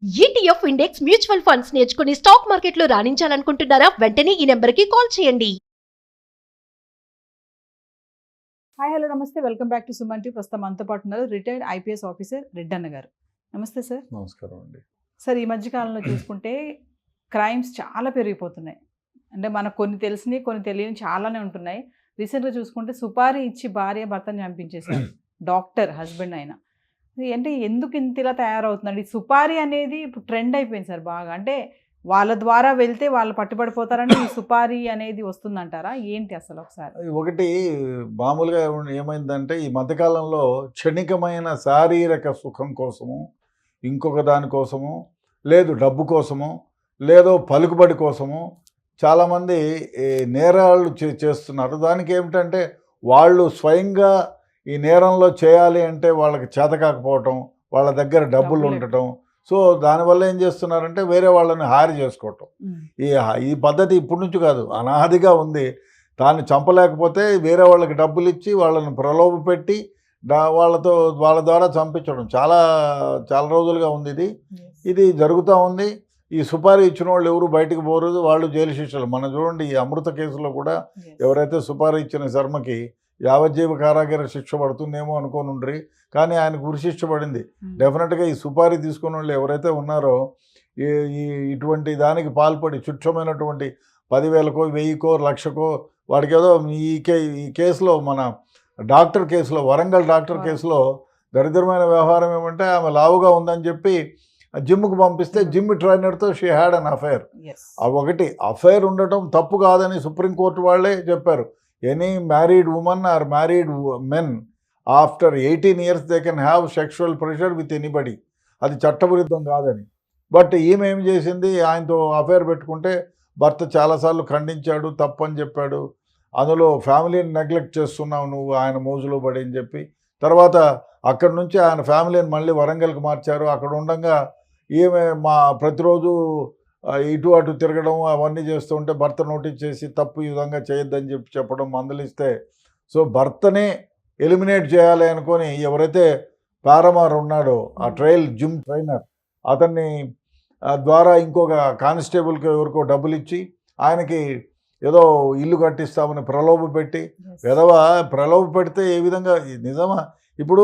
ETF index mutual funds నేర్చుకుని stock మార్కెట్లో రాణించాలనుకుంటున్నారా? వెంటనే ఈ నెంబర్కి కాల్ చేయండి. హాయ్ హలో నమస్తే, welcome back to Suman TV. ప్రస్తుతం మనతో పాటు ఉన్నారు రిటైర్డ్ ఐపీఎస్ ఆఫీసర్ రెడ్డన్న గారు. నమస్తే సార్. నమస్కారం అండి. సార్, ఈ మధ్య కాలంలో చూసుకుంటే క్రైమ్స్ చాలా పెరిగిపోతున్నాయి. అంటే మనకు కొన్ని తెలిసినవి కొన్ని తెలియని చాలానే ఉంటున్నాయి. రీసెంట్గా చూసుకుంటే సుపారీ ఇచ్చి భార్య భర్తను చంపించేశారు, డాక్టర్ హస్బెండ్ అయినా. అంటే ఎందుకు ఇంత ఇలా తయారవుతుందండి? సుపారీ అనేది ఇప్పుడు ట్రెండ్ అయిపోయింది సార్ బాగా. అంటే వాళ్ళ ద్వారా వెళ్తే వాళ్ళు పట్టుబడిపోతారని ఈ సుపారీ అనేది వస్తుందంటారా? ఏంటి అసలు ఒకసారి? ఒకటి మామూలుగా ఏమైందంటే ఈ మధ్యకాలంలో క్షణికమైన శారీరక సుఖం కోసము, ఇంకొక దానికోసము, లేదు డబ్బు కోసము, లేదో పలుకుబడి కోసము చాలామంది నేరాలు చేస్తున్నారు. దానికి ఏమిటంటే వాళ్ళు స్వయంగా ఈ నేరంలో చేయాలి అంటే వాళ్ళకి చేతకాకపోవటం, వాళ్ళ దగ్గర డబ్బులు ఉండటం. సో దానివల్ల ఏం చేస్తున్నారంటే వేరే వాళ్ళని హారి చేసుకోవటం. ఈ పద్ధతి ఇప్పటి నుంచి కాదు, అనాదిగా ఉంది. దాన్ని చంపలేకపోతే వేరే వాళ్ళకి డబ్బులు ఇచ్చి వాళ్ళని ప్రలోభ పెట్టి వాళ్ళ ద్వారా చంపించడం చాలా చాలా రోజులుగా ఉంది. ఇది జరుగుతూ ఉంది. ఈ సుపారీ ఇచ్చిన వాళ్ళు ఎవరు బయటకు పోరు, వాళ్ళు జైలు శిక్షలు. మనం చూడండి, ఈ అమృత కేసులో కూడా ఎవరైతే సుపారీ ఇచ్చిన శర్మకి యావజ్జీవ కారాగార శిక్ష పడుతుందేమో అనుకోని ఉండ్రి, కానీ ఆయనకు ఉరిశిక్ష పడింది. డెఫినెట్గా ఈ సుపారీ తీసుకున్న వాళ్ళు ఎవరైతే ఉన్నారో ఇటువంటి దానికి పాల్పడి చుట్టమైనటువంటి 10,000కో 1,000కో 1,00,000కో వాడికి ఏదో ఈ కేసులో మన డాక్టర్ కేసులో, వరంగల్ డాక్టర్ కేసులో దరిద్రమైన వ్యవహారం ఏమంటే ఆమె లావుగా ఉందని చెప్పి జిమ్కు పంపిస్తే జిమ్ ట్రైనర్తో షీ హ్యాడ్ అన్ అఫైర్. ఒకటి అఫైర్ ఉండటం తప్పు కాదని సుప్రీంకోర్టు వాళ్ళే చెప్పారు. Any married women or married men after 18 years they can have sexual pressure with anybody. అది చట్టవిరుద్ధం కాదని. బట్ ఈమె ఏం చేసింది, ఆయనతో అఫైర్ పెట్టుకుంటే భర్త చాలాసార్లు ఖండించాడు, తప్పని చెప్పాడు. అందులో ఫ్యామిలీని నెగ్లెక్ట్ చేస్తున్నావు నువ్వు ఆయన మోజులో పడి అని చెప్పి, తర్వాత అక్కడి నుంచి ఆయన ఫ్యామిలీని మళ్ళీ వరంగల్కి మార్చారు. అక్కడ ఉండగా ఈమె ప్రతిరోజు ఇటు అటు తిరగడం అవన్నీ చేస్తూ ఉంటే భర్త నోటీస్ చేసి తప్పు ఈ విధంగా చేయొద్దని చెప్పడం మందలిస్తే, సో భర్తనే ఎలిమినేట్ చేయాలి అనుకొని ఎవరైతే పారమార్ ఉన్నాడో ఆ జిమ్ ట్రైనర్ అతన్ని ద్వారా ఇంకొక కానిస్టేబుల్కి ఎవరికో డబ్బులు ఇచ్చి ఆయనకి ఏదో ఇల్లు కట్టిస్తామని ప్రలోభ పెట్టి, ప్రలోభ పెడితే ఏ విధంగా నిజమా? ఇప్పుడు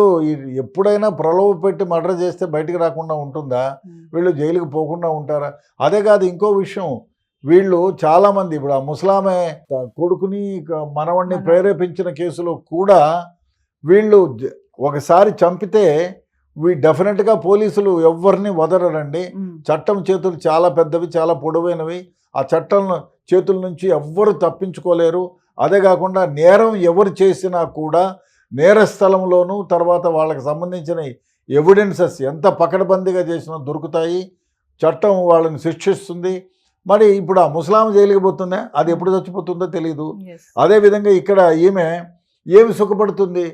ఎప్పుడైనా ప్రలోభ పెట్టి మర్డర్ చేస్తే బయటికి రాకుండా ఉంటుందా? వీళ్ళు జైలుకి పోకుండా ఉంటారా? అదే కాదు, ఇంకో విషయం, వీళ్ళు చాలామంది ఇప్పుడు ఆ ముసలామే కొడుకుని మనవణ్ణి ప్రేరేపించిన కేసులో కూడా వీళ్ళు ఒకసారి చంపితే డెఫినెట్గా పోలీసులు ఎవరిని వదలరండి. చట్టం చేతులు చాలా పెద్దవి, చాలా పొడవైనవి. ఆ చట్టం చేతుల నుంచి ఎవ్వరు తప్పించుకోలేరు. అదే కాకుండా నేరం ఎవరు చేసినా కూడా నేరస్థలంలోనూ తర్వాత వాళ్ళకి సంబంధించిన ఎవిడెన్సెస్ ఎంత పకడ్బందీగా చేసినా దొరుకుతాయి. చట్టం వాళ్ళని శిక్షిస్తుంది. మరి ఇప్పుడు ఆ ముసలాం జైలుకి పోతుందా? అది ఎప్పుడు చచ్చిపోతుందో తెలియదు. అదేవిధంగా ఇక్కడ ఈమె ఏమి సుఖపడుతుంది?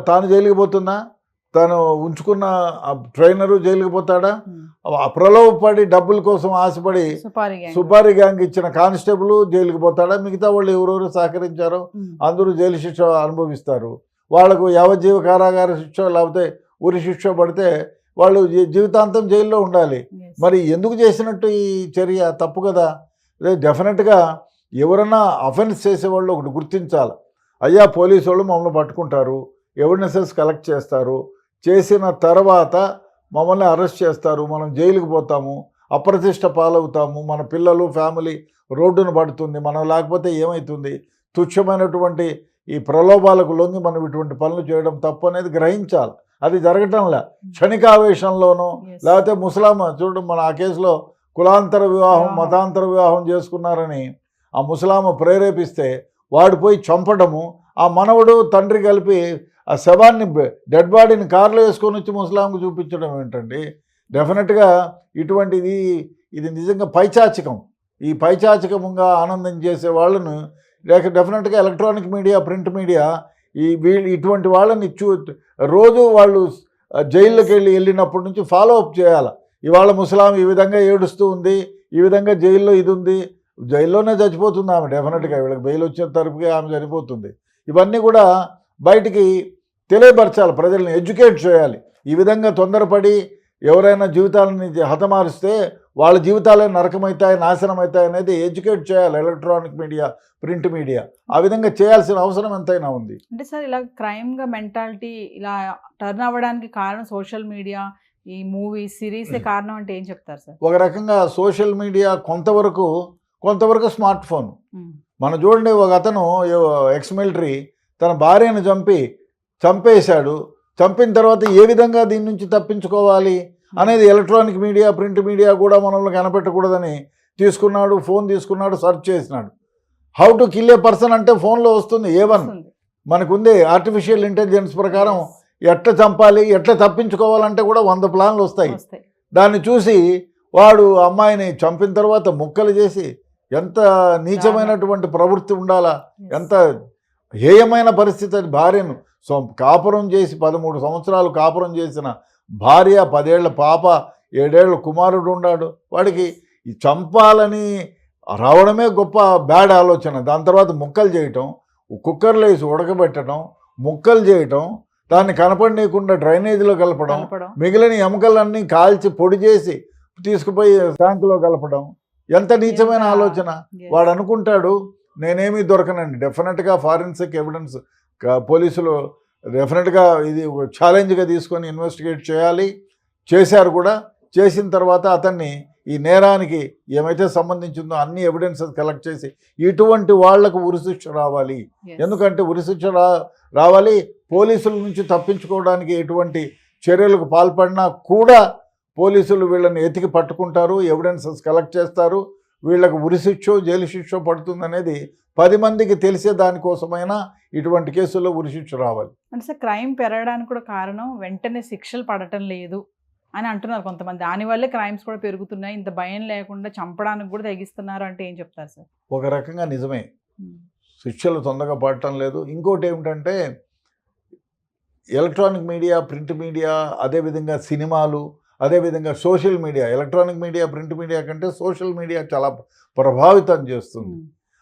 తాను జైలుకి పోతున్నా, తను ఉంచుకున్న ట్రైనరు జైలుకి పోతాడా? ప్రలోభపడి డబ్బుల కోసం ఆశపడి సుపారీ గ్యాంగ్ ఇచ్చిన కానిస్టేబుల్ జైలుకి పోతాడా? మిగతా వాళ్ళు ఎవరెవరు సహకరించారో అందరూ జైలు శిక్ష అనుభవిస్తారు. వాళ్లకు యావజ్జీవ కారాగార శిక్ష లేకపోతే ఉరి శిక్ష పడితే వాళ్ళు జీవితాంతం జైల్లో ఉండాలి. మరి ఎందుకు చేసినట్టు ఈ చర్య? తప్పు కదా. డెఫినెట్గా ఎవరన్నా అఫెన్స్ చేసేవాళ్ళు ఒకటి గుర్తించాలి. అయ్యా, పోలీసు వాళ్ళు మమ్మల్ని పట్టుకుంటారు, ఎవిడెన్సెస్ కలెక్ట్ చేస్తారు, చేసిన తర్వాత మమ్మల్ని అరెస్ట్ చేస్తారు, మనం జైలుకి పోతాము, అప్రతిష్ట పాలవుతాము, మన పిల్లలు ఫ్యామిలీ రోడ్డును పడుతుంది, మనం లేకపోతే ఏమవుతుంది? తుచ్చమైనటువంటి ఈ ప్రలోభాలకు లొంగి మనం ఇటువంటి పనులు చేయడం తప్పు అనేది గ్రహించాలి. అది జరగటంలే. క్షణికావేశంలోనూ లేకపోతే ముసలాం చూడడం, మన ఆ కేసులో కులాంతర వివాహం మతాంతర వివాహం చేసుకున్నారని ఆ ముసలామ ప్రేరేపిస్తే వాడు పోయి చంపడము, ఆ మనవడు తండ్రి కలిపి ఆ శవాన్ని డెడ్ బాడీని కారులో వేసుకొని వచ్చి ముసలాంకు చూపించడం ఏంటండి? డెఫినెట్గా ఇది నిజంగా పైచాచికం. ఈ పైచాచికంగా ఆనందం చేసే వాళ్ళను డెఫినెట్గా ఎలక్ట్రానిక్ మీడియా, ప్రింట్ మీడియా ఇటువంటి వాళ్ళని రోజు వాళ్ళు జైల్లోకి వెళ్ళినప్పటి నుంచి ఫాలో అప్ చేయాలి. ఇవాళ ముసలాం ఈ విధంగా ఏడుస్తూ ఉంది, ఈ విధంగా జైల్లో ఇది ఉంది, జైల్లోనే చచ్చిపోతుంది ఆమె. డెఫినెట్గా వీళ్ళకి బెయిల్ వచ్చిన తరపుగా ఆమె చనిపోతుంది. ఇవన్నీ కూడా బయటికి తెలియపరచాలి, ప్రజల్ని ఎడ్యుకేట్ చేయాలి. ఈ విధంగా తొందరపడి ఎవరైనా జీవితాలని హతమారిస్తే వాళ్ళ జీవితాలే నరకమవుతాయి, నాశనం అవుతాయి అనేది ఎడ్యుకేట్ చేయాలి ఎలక్ట్రానిక్ మీడియా, ప్రింట్ మీడియా. ఆ విధంగా చేయాల్సిన అవసరం ఎంతైనా ఉంది. అంటే సార్ ఇలా క్రైమ్గా మెంటాలిటీ ఇలా టర్న్ అవ్వడానికి కారణం సోషల్ మీడియా, ఈ మూవీస్, సిరీసే కారణం అంటే ఏం చెప్తారు సార్? ఒక రకంగా సోషల్ మీడియా కొంతవరకు స్మార్ట్ ఫోన్. మనం చూడండి, ఒక అతను ఎక్స్ మిలిటరీ తన భార్యను చంపేశాడు. చంపిన తర్వాత ఏ విధంగా దీని నుంచి తప్పించుకోవాలి అనేది ఎలక్ట్రానిక్ మీడియా, ప్రింట్ మీడియా కూడా మనల్ని కనిపెట్టకూడదని ఫోన్ తీసుకున్నాడు, సెర్చ్ చేసినాడు. How to kill A person అంటే ఫోన్లో వస్తుంది. A1 మనకుంది. ఆర్టిఫిషియల్ ఇంటెలిజెన్స్ ప్రకారం ఎట్లా చంపాలి, ఎట్లా తప్పించుకోవాలంటే కూడా 100 ప్లాన్లు వస్తాయి. దాన్ని చూసి వాడు అమ్మాయిని చంపిన తర్వాత ముక్కలు చేసి, ఎంత నీచమైనటువంటి ప్రవృత్తి ఉండాలా, ఎంత హేయమైన పరిస్థితి. అది భార్యను కాపురం చేసి 13 సంవత్సరాలు కాపురం చేసిన భార్య, 10 ఏళ్ల పాప, 7 ఏళ్ల కుమారుడు ఉన్నాడు. వాడికి ఈ చంపాలని రావడమే గొప్ప బ్యాడ్ ఆలోచన. దాని తర్వాత ముక్కలు చేయటం, కుక్కర్లో వేసి ఉడకబెట్టడం, ముక్కలు చేయటం, దాన్ని కనపడనీయకుండా డ్రైనేజీలో కలపడం, మిగిలిన ఎముకలన్నీ కాల్చి పొడి చేసి తీసుకుపోయి ట్యాంకులో కలపడం. ఎంత నీచమైన ఆలోచన. వాడు అనుకుంటాడు నేనేమీ దొరకనండి. డెఫినెట్గా ఫారెన్సిక్ ఎవిడెన్స్ పోలీసులు డెఫినెట్గా ఇది ఛాలెంజ్గా తీసుకొని ఇన్వెస్టిగేట్ చేయాలి. చేశారు కూడా. చేసిన తర్వాత అతన్ని ఈ నేరానికి ఏమైతే సంబంధించిందో అన్ని ఎవిడెన్సెస్ కలెక్ట్ చేసి ఇటువంటి వాళ్లకు ఉరిశిక్ష రావాలి. ఎందుకంటే ఉరిశిక్ష రావాలి. పోలీసుల నుంచి తప్పించుకోవడానికి ఎటువంటి చర్యలకు పాల్పడినా కూడా పోలీసులు వీళ్ళని ఎతికి పట్టుకుంటారు, ఎవిడెన్సెస్ కలెక్ట్ చేస్తారు. వీళ్ళకు ఉరిశిక్షో జైలు శిక్షో పడుతుందనేది 10 మందికి తెలిసే దానికోసమైనా ఇటువంటి కేసుల్లో ఉరిశిక్ష రావాలి. అంటే సార్ క్రైమ్ పెరగడానికి కూడా కారణం వెంటనే శిక్షలు పడటం లేదు అని అంటున్నారు కొంతమంది. దానివల్లే క్రైమ్స్ కూడా పెరుగుతున్నాయి, ఇంత భయం లేకుండా చంపడానికి కూడా తెగిస్తున్నారు అంటే ఏం చెప్తారు సార్? ఒక రకంగా నిజమే, శిక్షలు తొందరగా పడటం లేదు. ఇంకోటి ఏమిటంటే ఎలక్ట్రానిక్ మీడియా, ప్రింట్ మీడియా, అదేవిధంగా సినిమాలు, అదేవిధంగా social media, electronic media, print media కంటే సోషల్ మీడియా చాలా ప్రభావితం చేస్తుంది.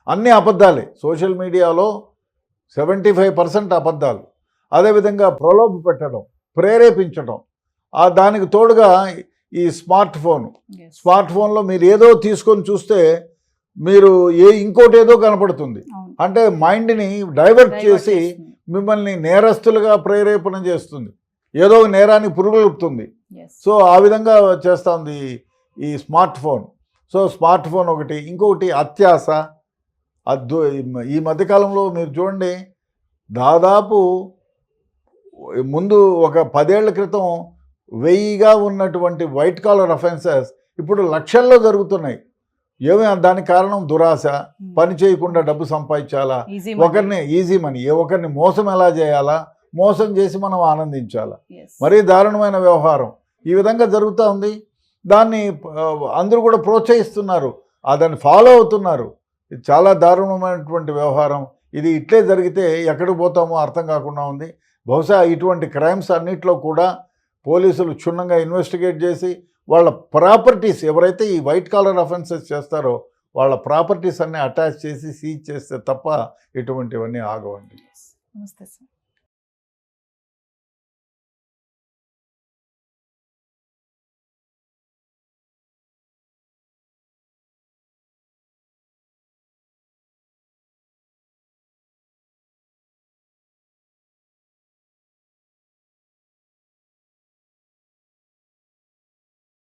అన్ని అబద్ధాలే. సోషల్ మీడియాలో 75% అబద్ధాలు. అదేవిధంగా ప్రలోభ పెట్టడం, ప్రేరేపించడం, దానికి తోడుగా ఈ స్మార్ట్ ఫోన్లో మీరు ఏదో తీసుకొని చూస్తే మీరు ఇంకోటి ఏదో కనపడుతుంది. అంటే మైండ్ని డైవర్ట్ చేసి మిమ్మల్ని నేరస్తులుగా ప్రేరేపణ చేస్తుంది, ఏదో నేరాన్ని పురుగులుపుతుంది. సో ఆ విధంగా చేస్తుంది ఈ smart phone. So smart phone ఒకటి. ఇంకొకటి అత్యాస. ఈ మధ్యకాలంలో మీరు చూడండి, దాదాపు ముందు ఒక 10 ఏళ్ల క్రితం 1000గా ఉన్నటువంటి వైట్ కాలర్ అఫెన్సెస్ ఇప్పుడు లక్షల్లో జరుగుతున్నాయి. దానికి కారణం దురాశ, పని చేయకుండా డబ్బు సంపాదించాలా, ఒకరిని ఈజీ మనీ, ఒకరిని మోసం ఎలా చేయాలా, మోసం చేసి మనం ఆనందించాలా, మరీ దారుణమైన వ్యవహారం ఈ విధంగా జరుగుతూ ఉంది. దాన్ని అందరూ కూడా ప్రోత్సహిస్తున్నారు, దాన్ని ఫాలో అవుతున్నారు. ఇది చాలా దారుణమైనటువంటి వ్యవహారం. ఇది ఇట్లే జరిగితే ఎక్కడికి పోతామో అర్థం కాకుండా ఉంది. బహుశా ఇటువంటి క్రైమ్స్ అన్నిట్లో కూడా పోలీసులు క్షుణ్ణంగా ఇన్వెస్టిగేట్ చేసి వాళ్ళ ప్రాపర్టీస్, ఎవరైతే ఈ వైట్ కాలర్ అఫెన్సెస్ చేస్తారో వాళ్ళ ప్రాపర్టీస్ అన్నీ అటాచ్ చేసి సీజ్ చేస్తే తప్ప ఇటువంటివన్నీ ఆగవండి. నమస్తే సార్.